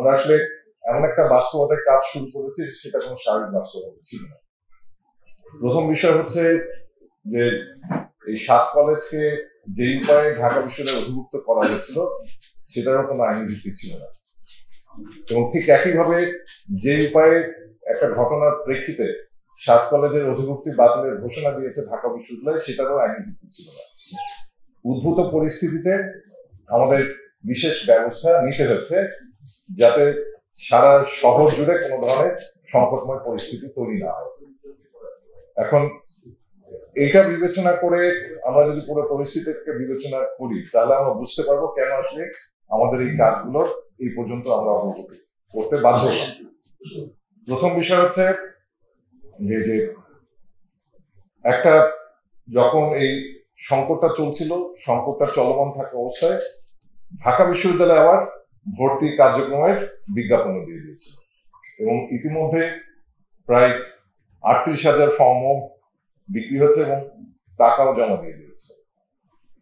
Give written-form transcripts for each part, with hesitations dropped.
আমরা আসলে এমন একটা বাস্তবতায় কাজ শুরু করেছি সেটা কোনো স্বাভাবিক বাস্তবতা ছিল না। প্রথম বিষয় হচ্ছে যে এই 7 কলেজকে যে উপায়ে ঢাকা বিশ্ববিদ্যালয়ে অধিভুক্ত করা হয়েছিল সেটারও কোনো আইনি ভিত্তি ছিল না, এবং ঠিক একইভাবে যে উপায়ে একটা ঘটনার প্রেক্ষিতে 7 কলেজের অধিভুক্তি বাতিলের ঘোষণা দিয়েছে ঢাকা বিশ্ববিদ্যালয় সেটারও আইনি ভিত্তি ছিল না। উদ্ভূত পরিস্থিতিতে আমাদের বিশেষ ব্যবস্থা নিতে হচ্ছে যাতে সারা শহর জুড়ে কোনো ধরনের সংকটময় পরিস্থিতি তৈরি না হয়। এখন এইটা বিবেচনা করে আমরা যদি পুরো পরিস্থিতিকে বিবেচনা করি তাহলে আমরা বুঝতে পারবো কেন আসলে আমাদের এই কাজগুলো এই পর্যন্ত আমরা অগ্রগতি করতে বাধ্য হলাম। প্রথম বিষয় হচ্ছে যে একটা যখন এই সংকটটা চলছিল, সংকটটা চলমান থাকা অবস্থায় ঢাকা বিশ্ববিদ্যালয় আবার ভর্তি কার্যক্রমের বিজ্ঞাপন দিয়ে দিয়েছিল এবং ইতিমধ্যে প্রায় 38,000 ফর্মও বিক্রি হচ্ছে এবং টাকাও জমা দিয়ে দিয়েছে।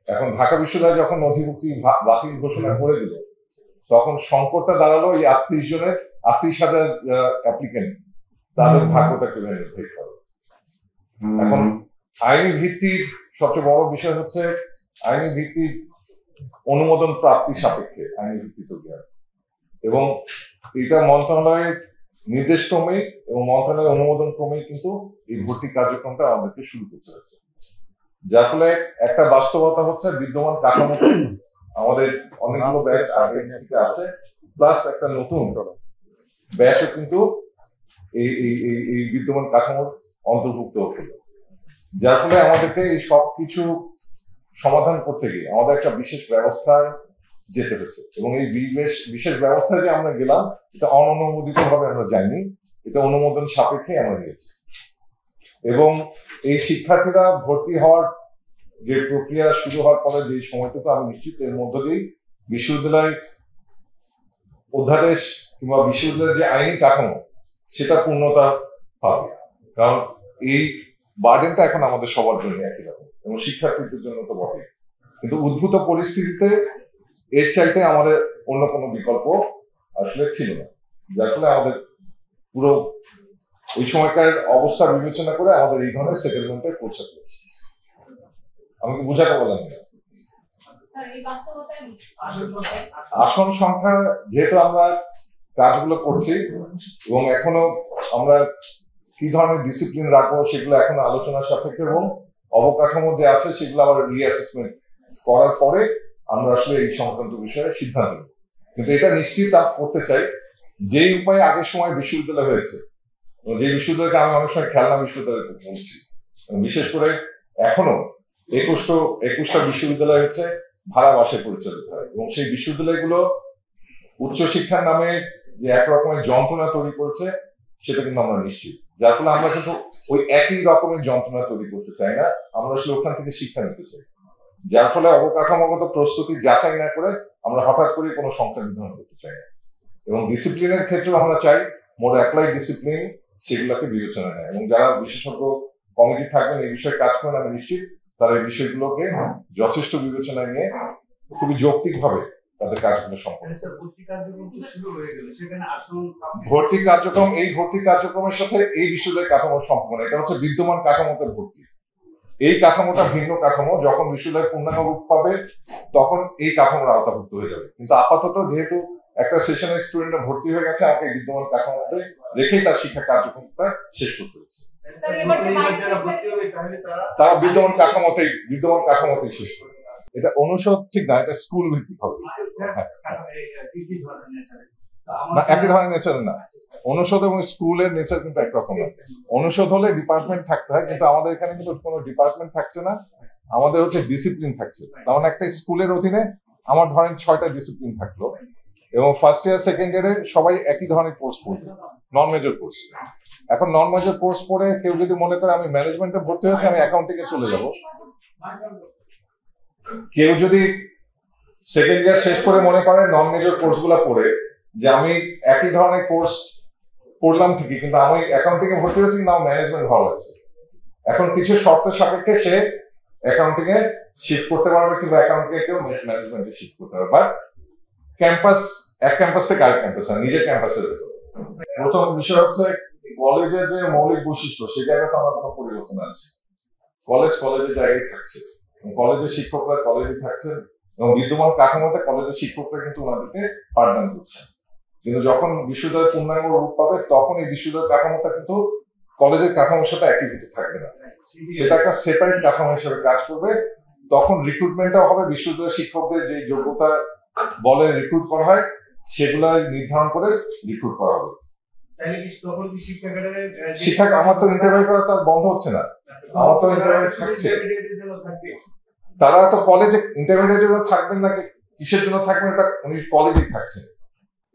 এখন ঢাকা বিশ্ববিদ্যালয় যখন অধিভুক্তি বাতিল ঘোষণা করে দিল তখন সংকটটা দাঁড়ালো এই 38,000 অ্যাপ্লিকেন্ট তাদের ভাগ্যটা কিভাবে নির্ধারিত হবে। এখন আইনি ভিত্তির সবচেয়ে বড় বিষয় হচ্ছে আইনি ভিত্তির অনুমোদন প্রাপ্তি সাপেক্ষে আইনি ভিত্তি তৈরি হয় এবং এটা মন্ত্রণালয়ের নির্দেশ ক্রমে এবং মন্ত্রণালয়ের অনুমোদন ক্রমেই কিন্তু এই ভর্তি কার্যক্রমটা আমাদেরকে শুরু করতে হচ্ছে। যার ফলে একটা বাস্তবতা হচ্ছে বিদ্যমান কাঠামো আমাদের অনেকগুলো ব্যাচ আগে থেকে আছে, প্লাস একটা নতুন ব্যাচও কিন্তু এই বিদ্যমান কাঠামোর অন্তর্ভুক্ত হলো। যার ফলে আমাদেরকে এই সবকিছু সমাধান করতে গিয়ে আমাদের একটা বিশেষ ব্যবস্থায় যেতে হচ্ছে এবং এই বিশেষ ব্যবস্থায় যে আমরা গেলাম এটা অননুমোদিত ভাবে আমরা যাইনি, এটা অনুমোদন সাপেক্ষে আমরা গিয়েছি এবং এই শিক্ষার্থীরা ভর্তি হওয়ার যে প্রক্রিয়া শুরু হওয়ার পরে যে সময়টুকু আমি নিশ্চিত এর মধ্য দিয়েই বিশ্ববিদ্যালয় অধ্যাদেশ কিংবা বিশ্ববিদ্যালয়ের যে আইনি কাঠামো সেটা পূর্ণতা পাবে, কারণ এই বার্ডেনটা এখন আমাদের সবার জন্য একই রকম এবং শিক্ষার্থীদের জন্য তো বটে, কিন্তু উদ্ভূত পরিস্থিতিতে এর চাইতে আমাদের অন্য কোনো বিকল্প আসলে ছিল না। যার ফলে আমাদের পুরো ওই সময়কার অবস্থা বিবেচনা করে আমাদের এই ধরনের সেটেলমেন্টে পৌঁছাতে হয়েছে। আমি কি বোঝাতে বললাম না? আসন সংখ্যা যেহেতু আমরা কাজগুলো করছি এবং এখনো আমরা কি ধরনের ডিসিপ্লিন রাখবো সেগুলো এখন আলোচনা সাপেক্ষে এবং অবকাঠামো যে আছে সেগুলো আবার রিঅ্যাসেসমেন্ট করার পরে আমরা আসলে এই সংক্রান্ত বিষয়ে সিদ্ধান্ত নেব। কিন্তু এটা নিশ্চিত করতে চাই যেই উপায়ে আগের সময় বিশ্ববিদ্যালয় হয়েছে, যে বিশ্ববিদ্যালয়কে আমি অনেক সময় খেলনা বিশ্ববিদ্যালয় বলছি, বিশেষ করে এখনো 21টা বিশ্ববিদ্যালয় হচ্ছে ভাড়া বাসে পরিচালিত হয় এবং সেই বিশ্ববিদ্যালয়গুলো উচ্চশিক্ষার নামে যে একরকমের যন্ত্রণা তৈরি করেছে সেটা কিন্তু আমরা নিশ্চিত। যার ফলে আমরা কিন্তু ওই একই রকমের যন্ত্রণা তৈরি করতে চাই না, আমরা আসলে ওখান থেকে শিক্ষা নিতে চাই। যার ফলে অবকাঠামোগত প্রস্তুতি যাচাই না করে আমরা হঠাৎ করে কোনো সংখ্যা নির্ধারণ করতে চাই না এবং ডিসিপ্লিনের ক্ষেত্রেও আমরা চাই মোর অ্যাপ্লাই ডিসিপ্লিন সেগুলোকে বিবেচনা নেয় এবং যারা বিশেষজ্ঞ কমিটি থাকবেন এই বিষয়ে কাজ করেন আমি নিশ্চিত তারা এই বিষয়গুলোকে যথেষ্ট বিবেচনায় নিয়ে খুবই যৌক্তিকভাবে তাদের কাজগুলো সম্পন্ন। ভর্তি কার্যক্রমের সাথে এই বিশ্ববিদ্যালয়ের কাঠামো সম্পূর্ণ, এটা হচ্ছে বিদ্যমান কাঠামোতে ভর্তি। এই কাঠামোটা ভিন্ন কাঠামো, যখন বিশ্ববিদ্যালয় পূর্ণাঙ্গ রূপ পাবে তখন এই কাঠামোর আওতাভুক্ত হয়ে যাবে, কিন্তু আপাতত যেহেতু একটা সেশনের স্টুডেন্টরা ভর্তি হয়ে গেছে আমাকে বিদ্যমান কাঠামোতে রেখেই তার শিক্ষা কার্যক্রমটা শেষ করতে হচ্ছে। তারা বিদ্যমান কাঠামোতেই শেষ করবে। এটা অনুষদ ঠিক না, এটা স্কুল ভিত্তিক হবে। একই ধরনের নেচার না, অনুষদ এবং স্কুলের নেচার কিন্তু একরকম না। অনুষদ হলে ডিপার্টমেন্ট থাকতে হয়, কিন্তু আমাদের এখানে কিন্তু কোনো ডিপার্টমেন্ট থাকছে না, আমাদের হচ্ছে ডিসিপ্লিন থাকছে। তেমন একটা স্কুলের অধীনে আমার ধরেন 6টা ডিসিপ্লিন থাকলো এবং ফার্স্ট ইয়ার সেকেন্ড ইয়ারে সবাই একই ধরনের কোর্স পড়বে, নন মেজর কোর্স। এখন নন মেজর কোর্স পড়ে কেউ যদি মনে করে আমি ম্যানেজমেন্টে ভর্তি হয়েছে আমি অ্যাকাউন্টিং এ চলে যাব, কেউ যদি সেকেন্ড ইয়ার শেষ করে মনে করে নন মেজর কোর্স গুলা পড়ে যে আমি একই ধরনের কোর্স পড়লাম ঠিকই কিন্তু আমি অ্যাকাউন্টিং এ ভর্তি হয়েছি কিন্তু আমার ম্যানেজমেন্ট ভালো লাগছে, এখন কিছু শর্ত সাপেক্ষে সে অ্যাকাউন্টিং এ শিফট করতে পারবে কিংবা অ্যাকাউন্টিং এ কেউ ম্যানেজমেন্টে শিফট করতে পারবে। বাট ক্যাম্পাস, এক ক্যাম্পাস থেকে আরেক ক্যাম্পাস, নিজের ক্যাম্পাসের ভেতর। প্রথম বিষয় হচ্ছে কলেজের যে মৌলিক বৈশিষ্ট্য সেই জায়গাতে আমার কোনো পরিবর্তন আছে। কলেজ কলেজের জায়গায় থাকছে, কলেজের শিক্ষকরা কলেজে থাকছেন এবং বিদ্যমান কাঠামোতে কলেজের শিক্ষকরা কিন্তু ওনাদেরকে পাঠদান করছেন। কিন্তু যখন বিশ্ববিদ্যালয় পূর্ণাঙ্গ রূপ পাবে তখন এই বিশ্ববিদ্যালয়ের কাঠামোটা কিন্তু কলেজের কাঠামোর সাথে একীভূত থাকবে না, সেটা একটা সেপারেট কাঠামো হিসেবে কাজ করবে। তখন রিক্রুটমেন্টটাও হবে বিশ্ববিদ্যালয়ের শিক্ষকদের যে যোগ্যতা বলে রিক্রুট করা হয় সেগুলা নির্ধারণ করে রিক্রুট করা হবে। শিক্ষক আমার তো ইন্টারভিউ করা তো বন্ধ হচ্ছে না, আমার তো ইন্টারভিউ থাকছে। তারা তো কলেজে ইন্টারমিডিয়েটের জন্য থাকবেন না, কিসের জন্য থাকবেন এটা উনি কলেজেই থাকছেন,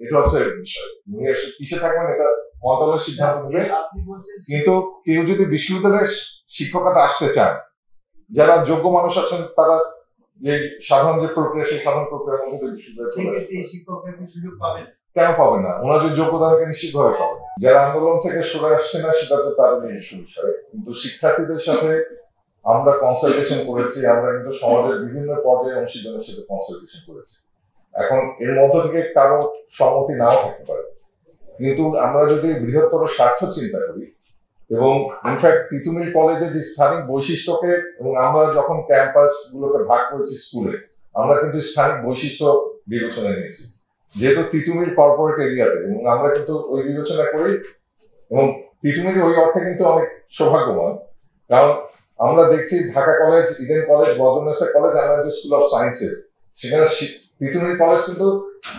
এটা হচ্ছে বিষয়। উনি কিসে থাকবেন এটা মন্ত্রণালয়ের সিদ্ধান্ত নেবে। কিন্তু কেউ যদি বিশ্ববিদ্যালয়ে শিক্ষকতা আসতে চান, যারা যোগ্য মানুষ আছেন তারা যে সাধারণ যে প্রক্রিয়া সেই সাধারণ প্রক্রিয়ার মধ্যে বিশ্ববিদ্যালয় কেন পাবেন না? ওনার যে যোগ্যতা নিশ্চিতভাবে পাবেন। যারা আন্দোলন থেকে সরে আসছে না সেটা তো তার নিজস্ব বিষয়, কিন্তু শিক্ষার্থীদের সাথে আমরা কনসালটেশন করেছি, আমরা কিন্তু সমাজের বিভিন্ন পর্যায়ে অংশীদারের সাথে কনসালটেশন করেছি। এখন এর মধ্য থেকে কারো সম্মতি নাও থাকতে পারে, কিন্তু আমরা যদি বৃহত্তর স্বার্থ চিন্তা করি এবং ইনফ্যাক্ট তিতুমির কলেজে যে স্থানিক বৈশিষ্ট্যকে, এবং আমরা যখন ক্যাম্পাস গুলোকে ভাগ করেছি স্কুলে, আমরা কিন্তু স্থানিক বৈশিষ্ট্য বিবেচনায় নিয়েছি, যেহেতু তিতুমির কর্পোরেট এরিয়াতে, এবং আমরা কিন্তু ওই বিবেচনা করি। এবং তিতুমির ওই অর্থে কিন্তু অনেক সৌভাগ্যবান, কারণ আমরা দেখছি Dhaka college, Eden college, Badrunnesa college, আমরা যে স্কুল অফ সায়েন্সেস, সেখানে তিতুমির কলেজ কিন্তু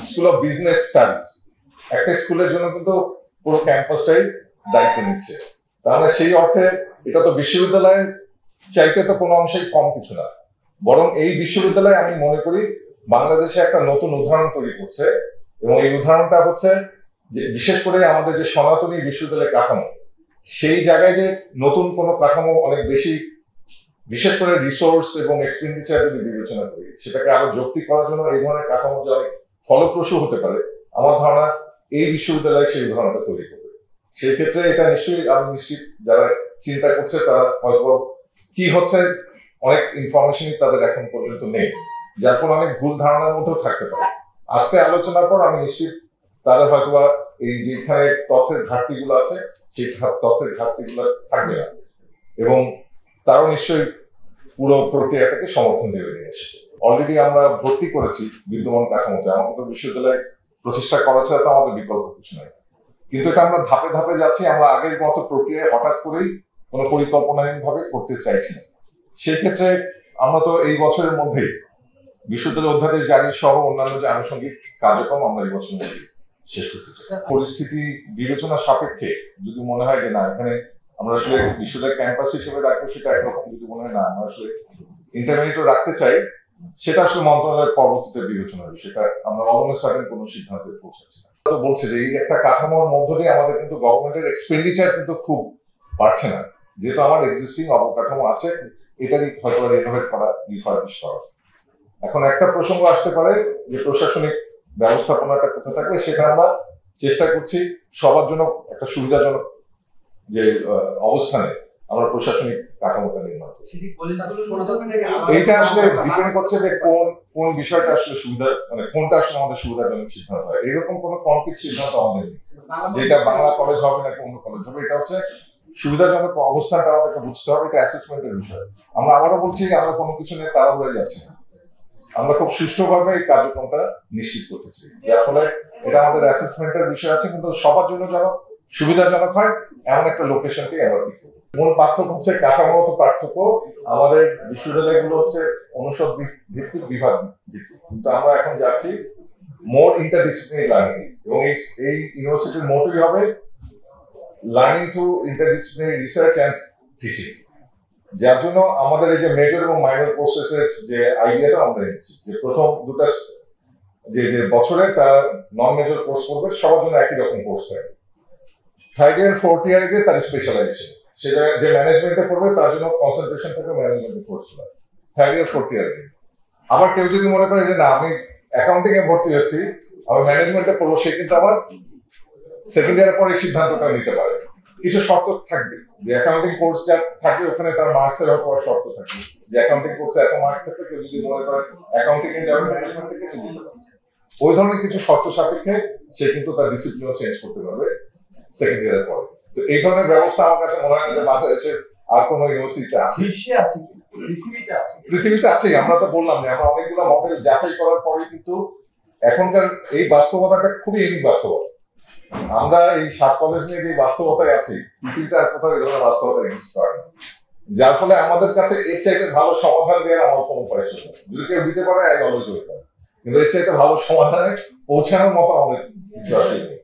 স্কুল অফ বিজনেস স্টাডিজ, একটা স্কুলের জন্য কিন্তু পুরো ক্যাম্পাসটাই দায়িত্ব নিচ্ছে। তাহলে সেই অর্থে এটা তো বিশ্ববিদ্যালয়ের চাইতে তো কোনো অংশেই কম কিছু না, বরং এই বিশ্ববিদ্যালয়ে আমি মনে করি বাংলাদেশে একটা নতুন উদাহরণ তৈরি করছে। এবং এই উদাহরণটা হচ্ছে যে বিশেষ করে আমাদের যে সনাতনী বিশ্ববিদ্যালয়ের কাঠামো, সেই জায়গায় যে নতুন কোনো কাঠামো অনেক বেশি, বিশেষ করে রিসোর্স এবং এক্সপেন্ডিচার যদি বিবেচনা করি, সেটাকে আরো যৌক্তিক করার জন্য এই ধরনের কাঠামো যে অনেক ফলপ্রসূ হতে পারে, আমার ধারণা এই বিশ্ববিদ্যালয় সেই উদাহরণটা তৈরি করবে। সেই ক্ষেত্রে এটা নিশ্চয়ই আমি নিশ্চিত যারা চিন্তা করছে তারা হয়তো কি হচ্ছে অনেক ইনফরমেশনই তাদের এখন পর্যন্ত নেই, যার ফলে অনেক ভুল ধারণার মধ্যেও থাকতে পারে। আজকে আলোচনার পর আমি নিশ্চিত তাদের হয়তোবা এই যেখানে তথ্যের ঘাটতিগুলো আছে সেই তথ্যের ঘাটতিগুলো থাকবে না, এবং তারাও নিশ্চয়ই পুরো প্রক্রিয়াটাকে সমর্থন দেবে নিয়ে এসেছে। অলরেডি আমরা ভর্তি করেছি বিদ্যমান কাঠামোতে, আমাদের তো বিশ্ববিদ্যালয় প্রতিষ্ঠা করা ছাড়া তো আমাদের বিকল্প কিছু নাই, কিন্তু এটা আমরা ধাপে ধাপে যাচ্ছি। আমরা আগের মতো প্রক্রিয়ায় হঠাৎ করেই কোনো পরিকল্পনাহীন ভাবে করতে চাইছি না। সেক্ষেত্রে আমরা তো এই বছরের মধ্যেই বিশ্ববিদ্যালয় অধ্যাদেশ জারি সহ অন্যান্য যে আনুষঙ্গিক কার্যক্রম আমরা এই বছরের মধ্যে শেষ করতে চাই। পরিস্থিতি বিবেচনা সাপেক্ষে যদি মনে হয় যে না এখানে আমরা আসলে বিশ্ববিদ্যালয় ক্যাম্পাস হিসেবে রাখবো সেটা একরকম, যদি মনে হয় না আমরা আসলে ইন্টারমিডিয়েট রাখতে চাই, সেটা আসলে মন্ত্রণালয়ের পরবর্তীতে বিবেচনা হবে, সেটা আমরা অলমোস্ট সার্টেন কোনো সিদ্ধান্তে পৌঁছাচ্ছি না। তো বলছে যে এই একটা কাঠামোর মধ্য দিয়ে আমাদের কিন্তু গভর্নমেন্টের এক্সপেন্ডিচার কিন্তু খুব বাড়ছে না, যেহেতু আমার এক্সিস্টিং অবকাঠামো আছে, এটারই হয়তো রিনোভেট করা, রিফার্বিশ করা। এখন একটা প্রসঙ্গ আসতে পারে যে প্রশাসনিক ব্যবস্থাপনাটা কোথায় থাকবে, সেটা আমরা চেষ্টা করছি সবার জন্য একটা সুবিধাজনক যে অবস্থানে আমরা প্রশাসনিক কাঠামোটা নির্মাণ করছি। এইটা আসলে ডিপেন্ড করছে যে কোন বিষয়টা আসলে সুবিধা, মানে কোনটা আসলে আমাদের সুবিধাজনক সিদ্ধান্ত হয়। এরকম কোনো কনক্রিট সিদ্ধান্ত আমাদের নেই যেটা বাংলা কলেজ হবে নাকি অন্য কলেজ হবে, এটা হচ্ছে সুবিধাজনক অবস্থানটা আমাদেরকে বুঝতে হবে, এটা অ্যাসেসমেন্টের বিষয়। আমরা আবারও বলছি আমরা কোনো কিছু নিয়ে তাড়াহুড়ো যাচ্ছি না, আমরা খুব সুষ্ঠুভাবে এই কার্যক্রমটা নিশ্চিত করতে চাই, যার ফলে এটা আমাদের অ্যাসেসমেন্টের বিষয় আছে, কিন্তু সবার জন্য যেন সুবিধাজনক হয় এমন একটা লোকেশনকে আমরা ঠিক করব। মূল পার্থক্য হচ্ছে কাঠামোগত পার্থক্য। আমাদের বিশ্ববিদ্যালয়গুলো হচ্ছে অনুষদ ভিত্তিক, বিভাগ ভিত্তিক, কিন্তু আমরা এখন যাচ্ছি মোর ইন্টারডিসিপ্লিনারি লার্নিং, এবং এই ইউনিভার্সিটির মোটোই হবে learning through interdisciplinary research and teaching, যার জন্য আমাদের এই যে মেজর এবং মাইনর কোর্সেসের যে আইডিয়াটা আমরা নিচ্ছি যে প্রথম দুটা যে বছরে তার নন মেজর কোর্স করবে, সবার জন্য একই রকম কোর্স থাকবে। থার্ড ইয়ার ফোর্থ ইয়ারে গিয়ে তার স্পেশালাইজেশন, সেটা যে ম্যানেজমেন্টে পড়বে তার জন্য কনসেন্ট্রেশন থাকে ম্যানেজমেন্টের কোর্স, থার্ড ইয়ার ফোর্থ ইয়ারে। আবার কেউ যদি মনে করে যে না আমি অ্যাকাউন্টিং এ ভর্তি হচ্ছি, আমি ম্যানেজমেন্টে পড়বো, সে কিন্তু আবার সেকেন্ড ইয়ারের পরে সিদ্ধান্তটা নিতে পারে। কিছু শর্ত থাকবে, যে অ্যাকাউন্টিং কোর্স যা থাকবে ওখানে তার মার্কসের হওয়ার শর্ত থাকবে, যে অ্যাকাউন্টিং কোর্সে এত মার্কস থাকবে, কেউ যদি মনে করে অ্যাকাউন্টিং এ যাবে ম্যানেজমেন্ট থেকে সে দিতে পারে। ওই ধরনের কিছু শর্ত সাপেক্ষে সে কিন্তু তার ডিসিপ্লিন চেঞ্জ করতে পারবে সেকেন্ড ইয়ারের পরে। তো এই ধরনের ব্যবস্থা আমার কাছে মনে হয় না যে বাংলাদেশের আর কোনো ইউনিভার্সিটিতে আছে। পৃথিবীতে আছে। আমরা তো বললাম যে আমরা অনেকগুলো মডেল যাচাই করার পরে কিন্তু এখনকার এই বাস্তবতাটা খুবই ইউনিক বাস্তবতা। আমরা এই 7 কলেজ নিয়ে যে বাস্তবতায় আছি, পৃথিবীতে আর কোথাও এই ধরনের বাস্তবতা এক্সিস্ট করে না। যার ফলে আমাদের কাছে এর চাইতে ভালো সমাধান দেওয়ার আমার কোনো পয়সা নেই। যদি কেউ দিতে পারে আই অলওয়েজ ওয়েলকাম, কিন্তু এর চাইতে ভালো সমাধানে পৌঁছানোর মতো আমাদের কিছু আসলে নেই।